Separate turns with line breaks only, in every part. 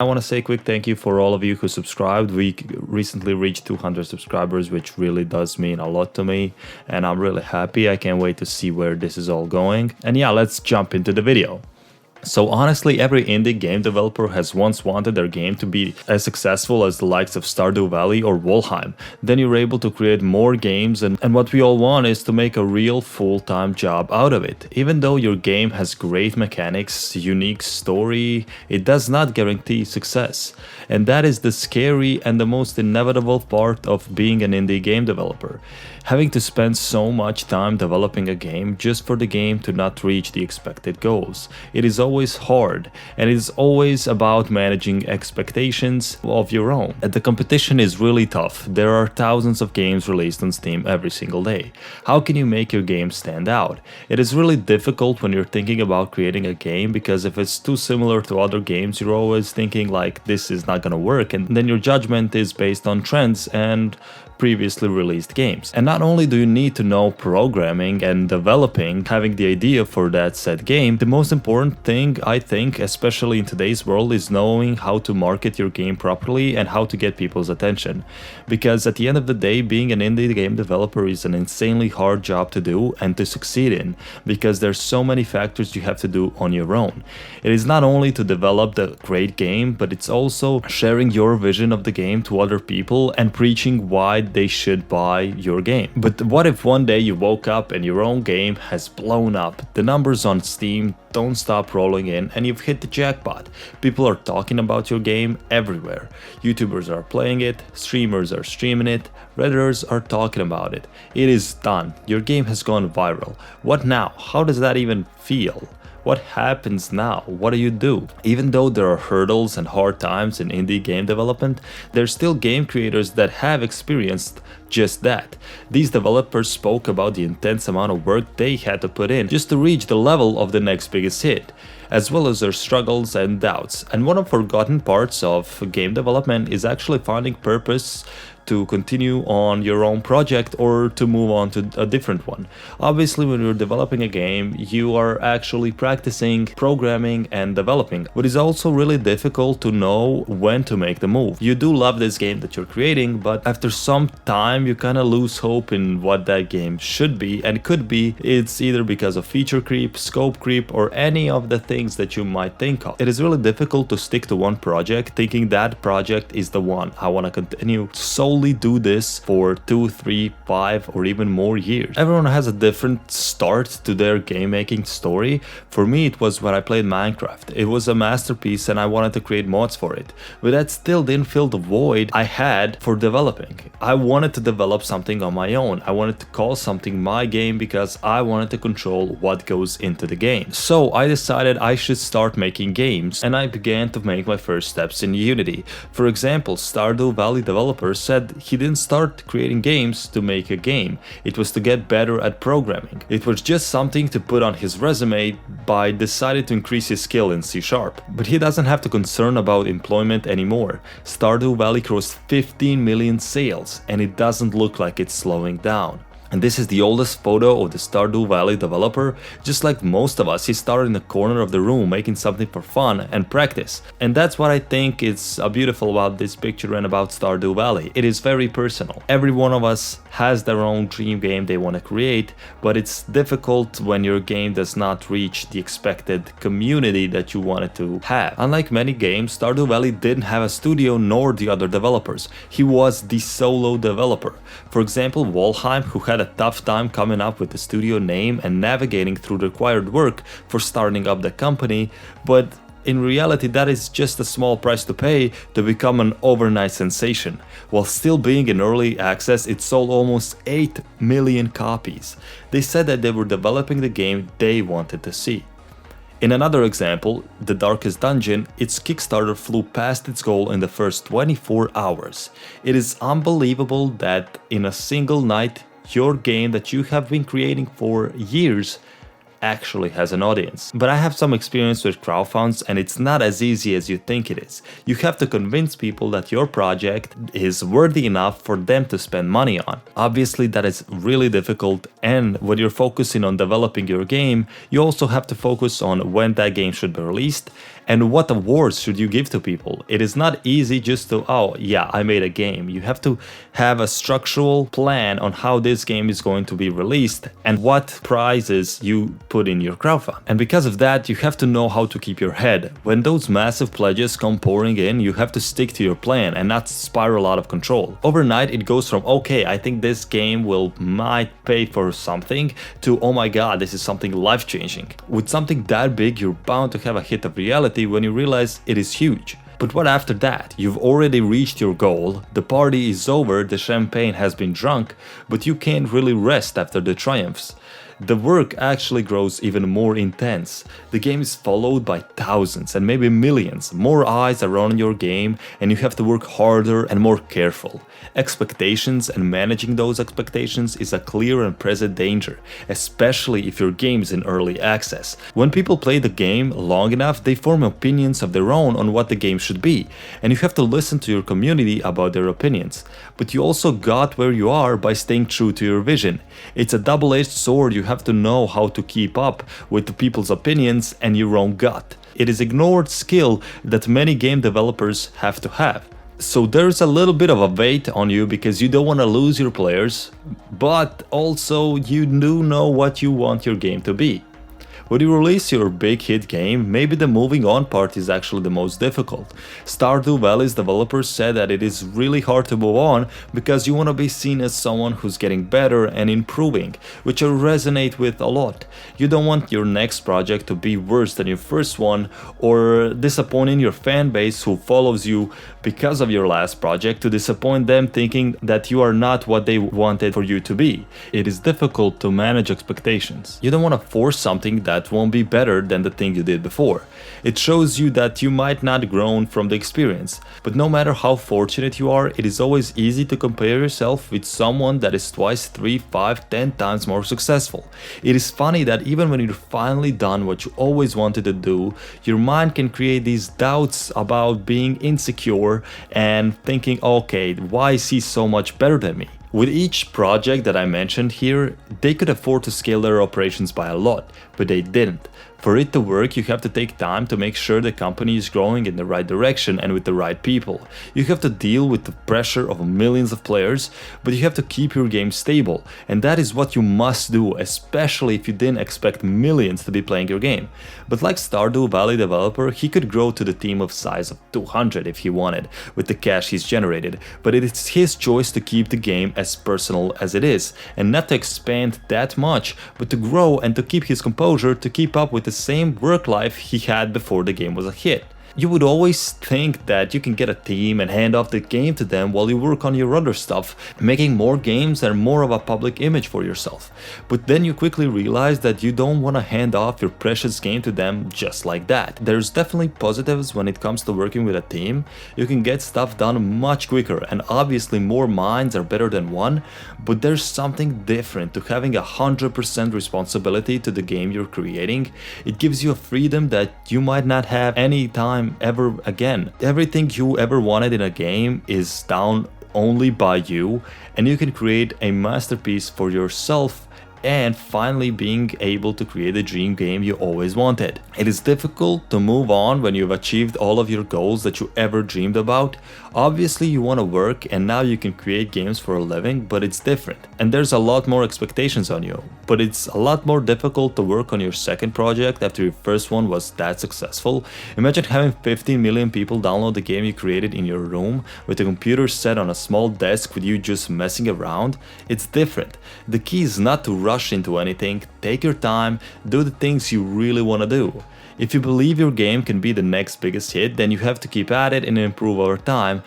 I want to say a quick thank you for all of you who subscribed. We recently reached 200 subscribers, which really does mean a lot to me, and I'm really happy. I can't wait to see where this is all going. And yeah, let's jump into the video. So honestly, every indie game developer has once wanted their game to be as successful as the likes of Stardew Valley or Valheim. Then you're able to create more games, and what we all want is to make a real full-time job out of it. Even though your game has great mechanics, unique story, it does not guarantee success. And that is the scary and the most inevitable part of being an indie game developer. Having to spend so much time developing a game just for the game to not reach the expected goals. It is always hard, and it is always about managing expectations of your own. And the competition is really tough. There are thousands of games released on Steam every single day. How can you make your game stand out? It is really difficult when you're thinking about creating a game, because if it's too similar to other games, you're always thinking like this is not gonna work, and then your judgment is based on trends and previously released games. And not only do you need to know programming and developing, having the idea for that said game, the most important thing, I think, especially in today's world, is knowing how to market your game properly and how to get people's attention. Because at the end of the day, being an indie game developer is an insanely hard job to do and to succeed in, because there's so many factors you have to do on your own. It is not only to develop the great game, but it's also sharing your vision of the game to other people and preaching why they should buy your game. But what if one day you woke up and your own game has blown up? The numbers on Steam don't stop rolling in and you've hit the jackpot. People are talking about your game everywhere. YouTubers are playing it, streamers are streaming it, Redditors are talking about it. It is done. Your game has gone viral. What now? How does that even feel? What happens now? What do you do? Even though there are hurdles and hard times in indie game development, there's still game creators that have experienced just that. These developers spoke about the intense amount of work they had to put in just to reach the level of the next biggest hit, as well as their struggles and doubts. And one of the forgotten parts of game development is actually finding purpose to continue on your own project or to move on to a different one. Obviously, when you're developing a game, you are actually practicing programming and developing, but it's also really difficult to know when to make the move. You do love this game that you're creating, but after some time you kind of lose hope in what that game should be, and could be it's either because of feature creep, scope creep, or any of the things that you might think of. It is really difficult to stick to one project thinking that project is the one. I want to continue solely do this for 2, 3, 5 or even more years. Everyone has a different start to their game making story. For me, it was when I played Minecraft. It was a masterpiece and I wanted to create mods for it, but that still didn't fill the void I had for developing. I wanted to develop something on my own. I wanted to call something my game because I wanted to control what goes into the game. So I decided I should start making games, and I began to make my first steps in Unity. For example, Stardew Valley developer said he didn't start creating games to make a game. It was to get better at programming. It was just something to put on his resume by deciding to increase his skill in C#. But he doesn't have to concern about employment anymore. Stardew Valley crossed 15 million sales, and it doesn't look like it's slowing down. And this is the oldest photo of the Stardew Valley developer. Just like most of us, he started in the corner of the room making something for fun and practice. And that's what I think is beautiful about this picture and about Stardew Valley. It is very personal. Every one of us has their own dream game they want to create, but it's difficult when your game does not reach the expected community that you want it to have. Unlike many games, Stardew Valley didn't have a studio nor the other developers. He was the solo developer. For example, Valheim, who had a tough time coming up with the studio name and navigating through the required work for starting up the company, but in reality that is just a small price to pay to become an overnight sensation. While still being in early access, it sold almost 8 million copies. They said that they were developing the game they wanted to see. In another example, The Darkest Dungeon, its Kickstarter flew past its goal in the first 24 hours. It is unbelievable that in a single night, your game that you have been creating for years actually has an audience. But I have some experience with crowdfunds, and it's not as easy as you think it is. You have to convince people that your project is worthy enough for them to spend money on. Obviously that is really difficult, and when you're focusing on developing your game, you also have to focus on when that game should be released And what awards should you give to people? It is not easy just to, oh yeah, I made a game. You have to have a structural plan on how this game is going to be released and what prizes you put in your crowdfund. And because of that, you have to know how to keep your head. When those massive pledges come pouring in, you have to stick to your plan and not spiral out of control. Overnight, it goes from, okay, I think this game might pay for something, to, oh my god, this is something life-changing. With something that big, you're bound to have a hit of reality when you realize it is huge. But what after that? You've already reached your goal, the party is over, the champagne has been drunk, but you can't really rest after the triumphs. The work actually grows even more intense. The game is followed by thousands and maybe millions. More eyes are on your game and you have to work harder and more careful. Expectations and managing those expectations is a clear and present danger, especially if your game is in early access. When people play the game long enough, they form opinions of their own on what the game should be, and you have to listen to your community about their opinions. But you also got where you are by staying true to your vision. It's a double-edged sword. You have to know how to keep up with the people's opinions and your own gut. It is ignored skill that many game developers have to have. So there's a little bit of a weight on you because you don't want to lose your players, but also you do know what you want your game to be. When you release your big hit game, maybe the moving on part is actually the most difficult. Stardew Valley's developers said that it is really hard to move on because you want to be seen as someone who's getting better and improving, which I resonate with a lot. You don't want your next project to be worse than your first one, or disappointing your fan base who follows you because of your last project, to disappoint them thinking that you are not what they wanted for you to be. It is difficult to manage expectations. You don't want to force something that won't be better than the thing you did before. It shows you that you might not have grown from the experience. But no matter how fortunate you are, it is always easy to compare yourself with someone that is twice, 3, 5, 10 times more successful. It is funny that even when you're finally done what you always wanted to do, your mind can create these doubts about being insecure and thinking, okay, why is he so much better than me? With each project that I mentioned here, they could afford to scale their operations by a lot, but they didn't. For it to work, you have to take time to make sure the company is growing in the right direction and with the right people. You have to deal with the pressure of millions of players, but you have to keep your game stable, and that is what you must do, especially if you didn't expect millions to be playing your game. But like Stardew Valley developer, he could grow to the team of size of 200 if he wanted, with the cash he's generated, but it is his choice to keep the game as personal as it is, and not to expand that much, but to grow and to keep his composure, to keep up with the same work life he had before the game was a hit. You would always think that you can get a team and hand off the game to them while you work on your other stuff, making more games and more of a public image for yourself. But then you quickly realize that you don't want to hand off your precious game to them just like that. There's definitely positives when it comes to working with a team. You can get stuff done much quicker, and obviously more minds are better than one, but there's something different to having 100% responsibility to the game you're creating. It gives you a freedom that you might not have any time ever again. Everything you ever wanted in a game is done only by you, and you can create a masterpiece for yourself and finally being able to create a dream game you always wanted. It is difficult to move on when you've achieved all of your goals that you ever dreamed about. Obviously you want to work and now you can create games for a living, but it's different. And there's a lot more expectations on you. But it's a lot more difficult to work on your second project after your first one was that successful. Imagine having 15 million people download the game you created in your room with a computer set on a small desk with you just messing around. It's different. The key is not to rush into anything, take your time, do the things you really want to do. If you believe your game can be the next biggest hit, then you have to keep at it and improve over time,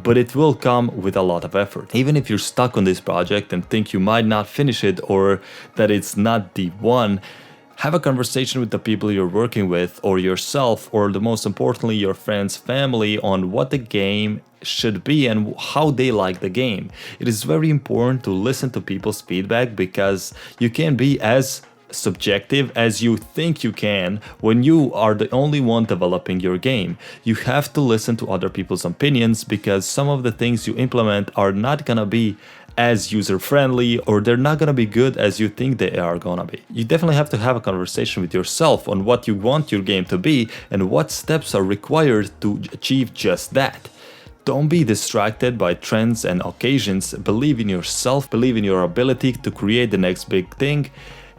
but it will come with a lot of effort. Even if you're stuck on this project and think you might not finish it or that it's not the one, have a conversation with the people you're working with or yourself, or the most importantly your friends, family, on what the game should be and how they like the game. It is very important to listen to people's feedback because you can't be as subjective as you think you can when you are the only one developing your game. You have to listen to other people's opinions because some of the things you implement are not gonna be as user-friendly, or they're not gonna be good as you think they are gonna be. You definitely have to have a conversation with yourself on what you want your game to be and what steps are required to achieve just that. Don't be distracted by trends and occasions. Believe in yourself, believe in your ability to create the next big thing.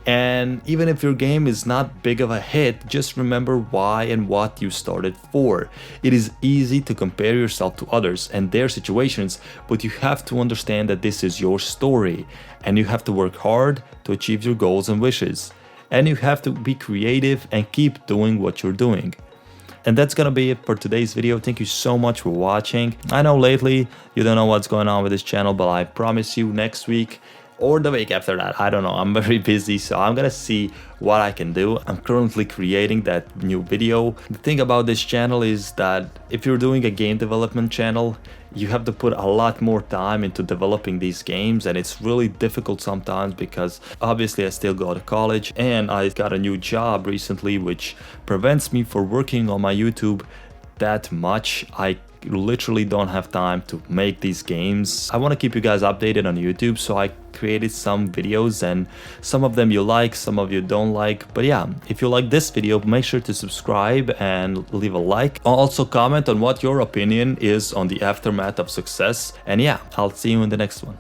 And even if your game is not big of a hit, just remember why and what you started for. It is easy to compare yourself to others and their situations, but you have to understand that this is your story and you have to work hard to achieve your goals and wishes. And you have to be creative and keep doing what you're doing. And that's gonna be it for today's video. Thank you so much for watching. I know lately you don't know what's going on with this channel, but I promise you next week or the week after that, I don't know, I'm very busy, so I'm gonna see what I can do. I'm currently creating that new video. The thing about this channel is that if you're doing a game development channel, you have to put a lot more time into developing these games, and it's really difficult sometimes because obviously I still go to college and I got a new job recently, which prevents me from working on my YouTube that much. I literally don't have time to make these games. I want to keep you guys updated on YouTube, so I created some videos, and some of them you like, some of you don't like. But yeah, if you like this video, make sure to subscribe and leave a like. Also comment on what your opinion is on the aftermath of success. And yeah, I'll see you in the next one.